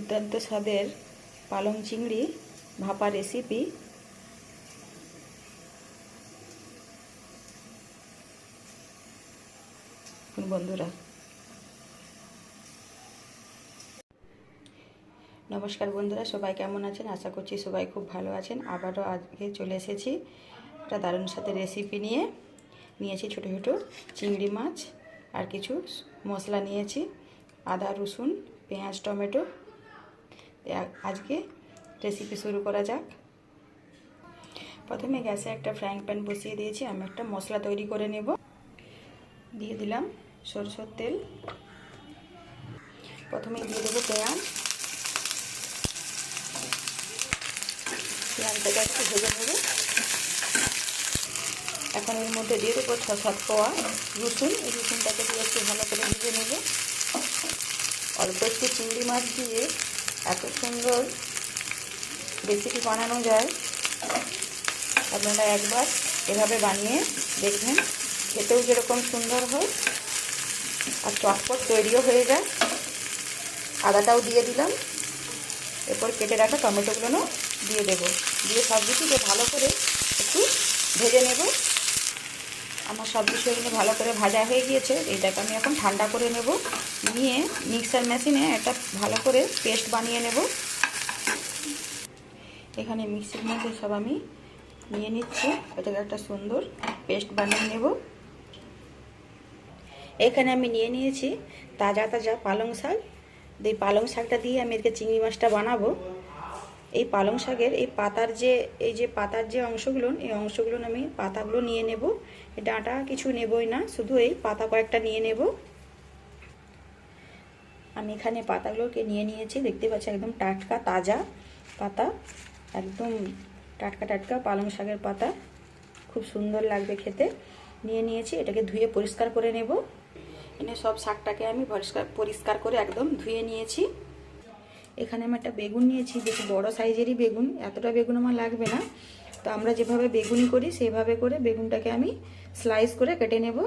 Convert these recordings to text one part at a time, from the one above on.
দুর্দান্ত স্বাদের পালং চিংড়ি ভাপা রেসিপি। বন্ধুরা নমস্কার বন্ধুরা, সবাই কেমন আছেন? আশা করছি সবাই খুব ভালো আছেন। আবারও আজকে চলে এসেছি একটা দারুণ সাথে রেসিপি নিয়েছি ছোটো ছোটো চিংড়ি মাছ আর কিছু মশলা নিয়েছি, আদা রসুন পেঁয়াজ টমেটো। আজকে রেসিপি শুরু করা যাক। প্রথমে গ্যাসে একটা ফ্রাইং প্যান বসিয়ে দিয়েছি। আমি একটা মশলা তৈরি করে নেব। দিয়ে দিলাম সরষের তেল। প্রথমে দিয়ে দেবো পেঁয়াজটাকে একটু ভেজে নেব। এখন এর মধ্যে দিয়ে দেবো 6-7 কোয়া রসুন। এই রসুনটাকে দিয়ে একটু ভালো করে ভেজে নেব। অল্প একটু চিংড়ি মাছ দিয়ে এত সুন্দর রেসিপি বানানো যায়, আপনারা একবার এভাবে বানিয়ে দেখবেন। খেতেও যেরকম সুন্দর হয় আর চটপট তৈরিও হয়ে যায়। আদাটাও দিয়ে দিলাম। এরপর কেটে রাখা টমেটোগুলো দিয়ে দেবো। দিয়ে সব কিছুকে ভালো করে একটু ভেজে নেব। আমার সব কিছু এগুলো ভালো করে ভাজা হয়ে গিয়েছে। এইটাকে আমি এখন ঠান্ডা করে নেব। নিয়ে মিক্সার মেশিনে একটা ভালো করে পেস্ট বানিয়ে নেব। এখানে মিক্সির মধ্যে সব আমি নিয়ে নিচ্ছি। এটাকে একটা সুন্দর পেস্ট বানিয়ে নেব। এখানে আমি নিয়ে নিয়েছি তাজা তাজা পালং শাক। এই পালং শাকটা দিয়ে আমি এদিকে চিংড়ি মাছটা বানাবো। এই পালং শাকের এই পাতার যে অংশগুলো, এই অংশগুলো আমি পাতাগুলো নিয়ে নেব। এই ডাঁটা কিছু নেবই না, শুধু এই পাতা কয়েকটা নিয়ে নেব। আমি এখানে পাতাগুলোকে নিয়ে নিয়েছি। দেখতে পাচ্ছি একদম টাটকা তাজা পাতা, একদম টাটকা টাটকা পালং শাকের পাতা, খুব সুন্দর লাগবে খেতে। নিয়ে নিয়েছি। এটাকে ধুয়ে পরিষ্কার করে নেব। এনে সব শাকটাকে আমি পরিষ্কার করে একদম ধুয়ে নিয়েছি। এখানে আমি একটা বেগুন নিয়েছি, বেশ বড় সাইজেরই বেগুন। এতটা বেগুন আমার লাগবে না, তো আমরা যেভাবে বেগুনি করি সেভাবে করে বেগুনটাকে আমি স্লাইস করে কেটে নেব।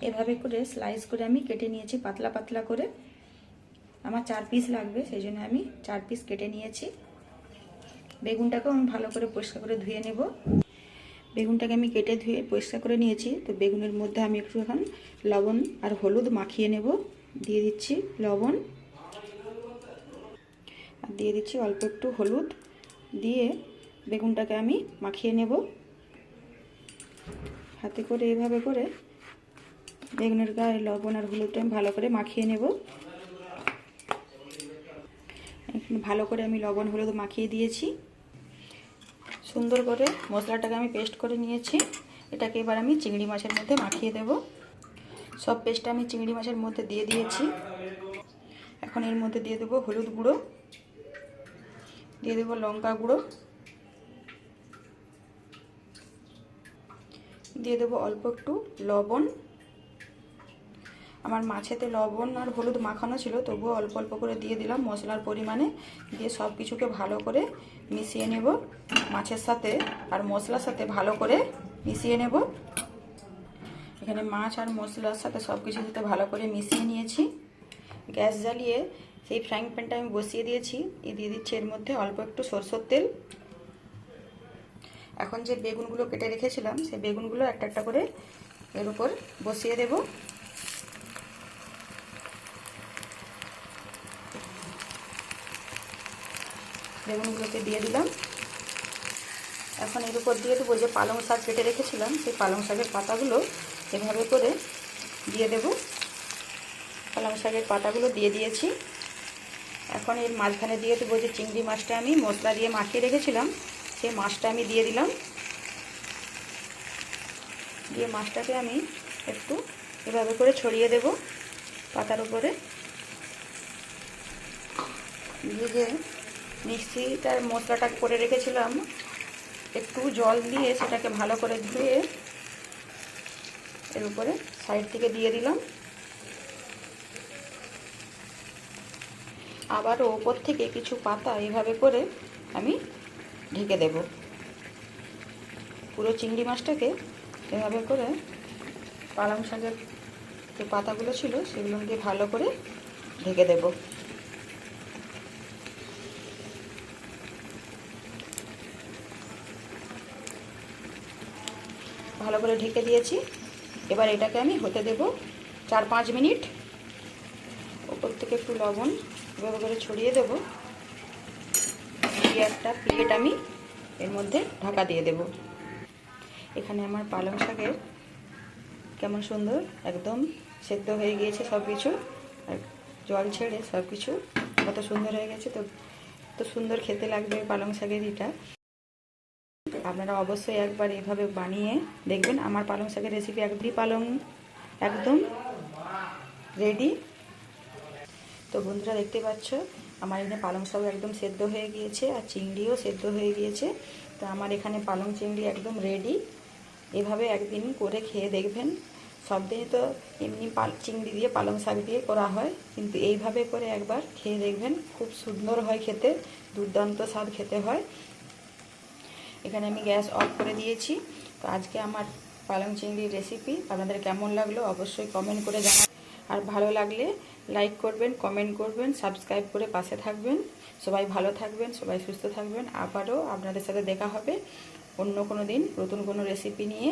এভাবে করে স্লাইস করে আমি কেটে নিয়েছি পাতলা পাতলা করে। আমার 4 পিস লাগবে, সেই জন্য আমি 4 পিস কেটে নিয়েছি। বেগুনটাকেও আমি ভালো করে পরিষ্কার করে ধুয়ে নেব। বেগুনটাকে আমি কেটে ধুয়ে পরিষ্কার করে নিয়েছি। তো বেগুনের মধ্যে আমি একটু এখন লবণ আর হলুদ মাখিয়ে নেব। দিয়ে দিচ্ছি লবণ আর দিয়ে দিচ্ছি অল্প একটু হলুদ। দিয়ে বেগুনটাকে আমি মাখিয়ে নেব হাতে করে। এইভাবে করে বেগুনের গায়ে লবণ আর হলুদটা আমি ভালো করে মাখিয়ে নেব। ভালো করে আমি লবণ হলুদ মাখিয়ে দিয়েছি। সুন্দর করে মশলাটাকে আমি পেস্ট করে নিয়েছি। এটাকে এবার আমি চিংড়ি মাছের মধ্যে মাখিয়ে দেব। সব পেস্টটা আমি চিংড়ি মাছের মধ্যে দিয়ে দিয়েছি। এখন এর মধ্যে দিয়ে দেবো হলুদ গুঁড়ো, দিয়ে দেবো লঙ্কা গুঁড়ো, দিয়ে দেবো অল্প একটু লবণ। আমার মাছেতে লবণ আর হলুদ মাখানো ছিল, তবুও অল্প অল্প করে দিয়ে দিলাম মশলার পরিমাণে। দিয়ে সব কিছুকে ভালো করে মিশিয়ে নেব। মাছের সাথে আর মশলার সাথে ভালো করে মিশিয়ে নেব। এখানে মাছ আর মশলার সাথে সব কিছুর সাথে ভালো করে মিশিয়ে নিয়েছি। গ্যাস জ্বালিয়ে সেই ফ্রাইং প্যানটা আমি বসিয়ে দিয়েছি। দিয়ে দিচ্ছি এর মধ্যে অল্প একটু সরষের তেল। এখন যে বেগুনগুলো কেটে রেখেছিলাম সেই বেগুনগুলো একটা একটা করে এর উপর বসিয়ে দেব। বেগুনগুলোকে দিয়ে দিলাম। এখন এর উপর দিয়ে দেবো যে পালং শাক কেটে রেখেছিলাম, সেই পালং শাকের পাতাগুলো এভাবে করে দিয়ে দেব। পালং শাকের পাতাগুলো দিয়ে দিয়েছি। এখন এর মাঝখানে দিয়ে দেবো যে চিংড়ি মাছটা আমি মশলা দিয়ে মাখিয়ে রেখেছিলাম, সেই মাছটা আমি দিয়ে দিলাম। দিয়ে মাছটাকে আমি একটু এভাবে করে ছড়িয়ে দেব পাতার উপরে। দিয়ে যে মিক্সিটার মশলাটা করে রেখেছিলাম, একটু জল দিয়ে সেটাকে ভালো করে ধুয়ে এর উপরে সাইড থেকে দিয়ে দিলাম। আবারও ওপর থেকে কিছু পাতা এভাবে করে আমি ঢেকে দেব। পুরো চিংড়ি মাছটাকে এভাবে করে পালং শাকের যে পাতাগুলো ছিল সেগুলো দিয়ে ভালো করে ঢেকে দেব। ভালো করে ঢেকে দিয়েছি। এবার এটাকে আমি হতে দেব 4-5 মিনিট। ওপর থেকে একটু লবণ এভাবে করে ছড়িয়ে দেব। একটা প্লেট আমি এর মধ্যে ঢাকা দিয়ে দেব। এখানে আমার পালং শাকের কেমন সুন্দর একদম সেদ্ধ হয়ে গিয়েছে সব কিছু, আর জল ছেড়ে সব কিছু কত সুন্দর হয়ে গেছে। তো সুন্দর খেতে লাগবে পালং শাকের এটা। আপনারা অবশ্যই একবার এভাবে বানিয়ে দেখবেন। আমার পালং শাকের রেসিপি পালং একদম রেডি। তো বন্ধুরা দেখতে পাচ্ছ আমার এখানে পালং শাক একদম সেদ্ধ হয়ে গিয়েছে, আর চিংড়িও সেদ্ধ হয়ে গিয়েছে। তো আমার এখানে পালং চিংড়ি একদম রেডি। এভাবে একদিন করে খেয়ে দেখবেন। সব দিনই তো এমনি চিংড়ি দিয়ে পালং শাক দিয়ে করা হয়, কিন্তু এইভাবে করে একবার খেয়ে দেখবেন, খুব সুন্দর হয় খেতে, দুর্দান্ত স্বাদ খেতে হয়। এখানে আমি গ্যাস অফ করে দিয়েছি। তো আজকে আমার পালং চিংড়ির রেসিপি আপনাদের কেমন লাগলো অবশ্যই কমেন্ট করে জানাবেন। আর ভালো লাগলে লাইক করবেন, কমেন্ট করবেন, সাবস্ক্রাইব করে পাশে থাকবেন। সবাই ভালো থাকবেন, সবাই সুস্থ থাকবেন। আবারও আপনাদের সাথে দেখা হবে অন্য কোনো দিন নতুন কোনো রেসিপি নিয়ে।